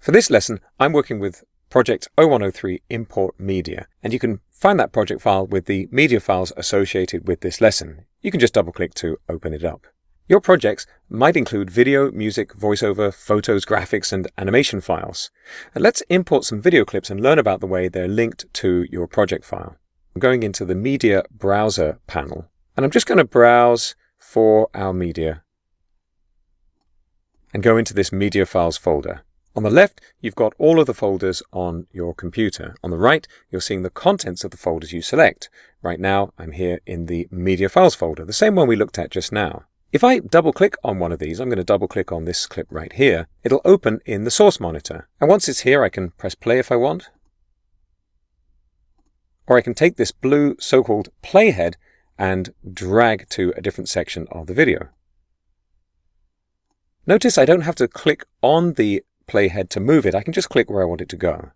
For this lesson, I'm working with project 0103 Import Media, and you can find that project file with the media files associated with this lesson. You can just double-click to open it up. Your projects might include video, music, voiceover, photos, graphics, and animation files. And let's import some video clips and learn about the way they're linked to your project file. I'm going into the Media Browser panel, and I'm just going to browse for our media and go into this Media Files folder. On the left, you've got all of the folders on your computer. On the right, you're seeing the contents of the folders you select. Right now, I'm here in the Media Files folder, the same one we looked at just now. If I double-click on one of these, I'm going to double-click on this clip right here, it'll open in the source monitor. And once it's here, I can press play if I want. Or I can take this blue so-called playhead and drag to a different section of the video. Notice I don't have to click on the playhead to move it. I can just click where I want it to go.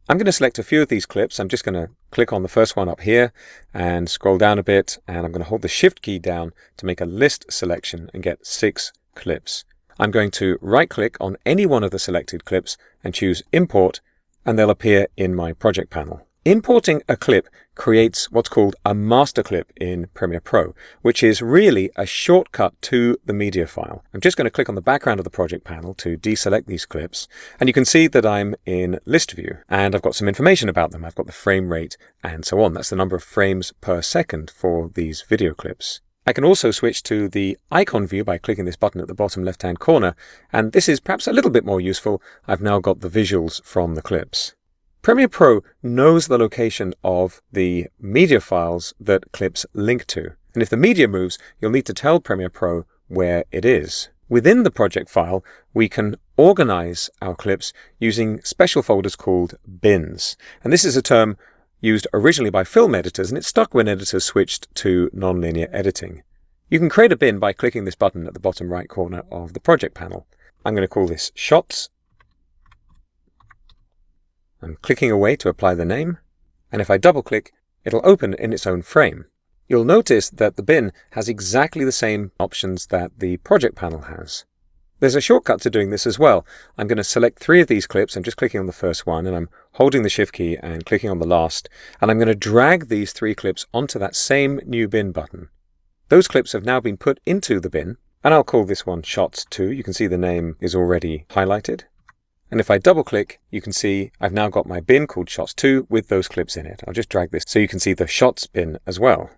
I'm going to select a few of these clips. I'm just going to click on the first one up here and scroll down a bit, and I'm going to hold the Shift key down to make a list selection and get 6 clips. I'm going to right-click on any one of the selected clips and choose Import, and they'll appear in my project panel. Importing a clip creates what's called a master clip in Premiere Pro, which is really a shortcut to the media file. I'm just going to click on the background of the project panel to deselect these clips, and you can see that I'm in list view, and I've got some information about them. I've got the frame rate and so on. That's the number of frames per second for these video clips. I can also switch to the icon view by clicking this button at the bottom left-hand corner, and this is perhaps a little bit more useful. I've now got the visuals from the clips. Premiere Pro knows the location of the media files that clips link to. And if the media moves, you'll need to tell Premiere Pro where it is. Within the project file, we can organize our clips using special folders called bins. And this is a term used originally by film editors, and it stuck when editors switched to nonlinear editing. You can create a bin by clicking this button at the bottom right corner of the project panel. I'm going to call this Shots. I'm clicking away to apply the name, and if I double-click, it'll open in its own frame. You'll notice that the bin has exactly the same options that the project panel has. There's a shortcut to doing this as well. I'm going to select 3 of these clips. I'm just clicking on the first one, and I'm holding the Shift key and clicking on the last, and I'm going to drag these 3 clips onto that same new bin button. Those clips have now been put into the bin, and I'll call this one Shots 2. You can see the name is already highlighted. And if I double-click, you can see I've now got my bin called Shots 2 with those clips in it. I'll just drag this so you can see the Shots bin as well.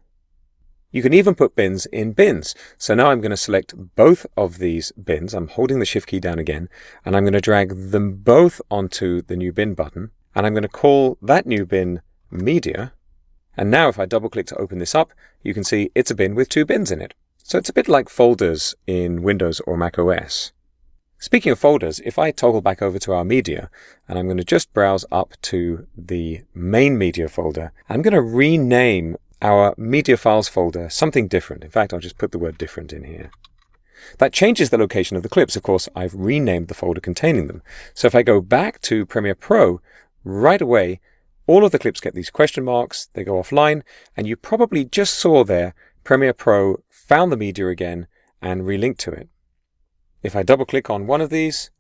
You can even put bins in bins. So now I'm going to select both of these bins. I'm holding the Shift key down again, and I'm going to drag them both onto the new bin button. And I'm going to call that new bin Media. And now if I double-click to open this up, you can see it's a bin with 2 bins in it. So it's a bit like folders in Windows or Mac OS. Speaking of folders, if I toggle back over to our media, and I'm going to just browse up to the main media folder, I'm going to rename our media files folder something different. In fact, I'll just put the word different in here. That changes the location of the clips. Of course, I've renamed the folder containing them. So if I go back to Premiere Pro, right away, all of the clips get these question marks, they go offline, and you probably just saw there, Premiere Pro found the media again and relinked to it. If I double-click on one of these,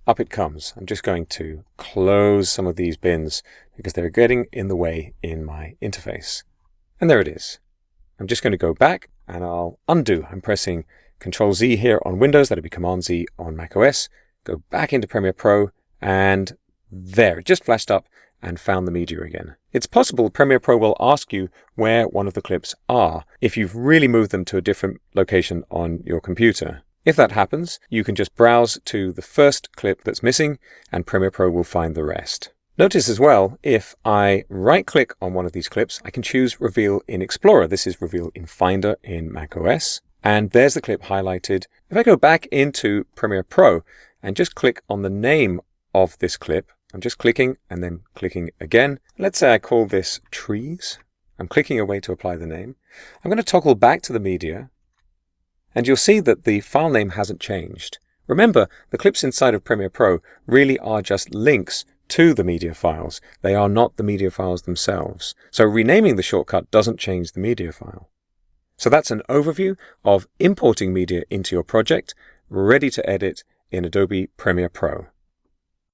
up it comes. I'm just going to close some of these bins because they're getting in the way in my interface. And there it is. I'm just going to go back and I'll undo. I'm pressing Ctrl-Z here on Windows. That'll be Command-Z on Mac OS. Go back into Premiere Pro, and there, it just flashed up and found the media again. It's possible Premiere Pro will ask you where one of the clips are if you've really moved them to a different location on your computer. If that happens, you can just browse to the first clip that's missing, and Premiere Pro will find the rest. Notice as well, if I right-click on one of these clips, I can choose Reveal in Explorer. This is Reveal in Finder in macOS, and there's the clip highlighted. If I go back into Premiere Pro and just click on the name of this clip, I'm just clicking and then clicking again. Let's say I call this Trees. I'm clicking away to apply the name. I'm going to toggle back to the media, and you'll see that the file name hasn't changed. Remember, the clips inside of Premiere Pro really are just links to the media files. They are not the media files themselves. So renaming the shortcut doesn't change the media file. So that's an overview of importing media into your project, ready to edit in Adobe Premiere Pro.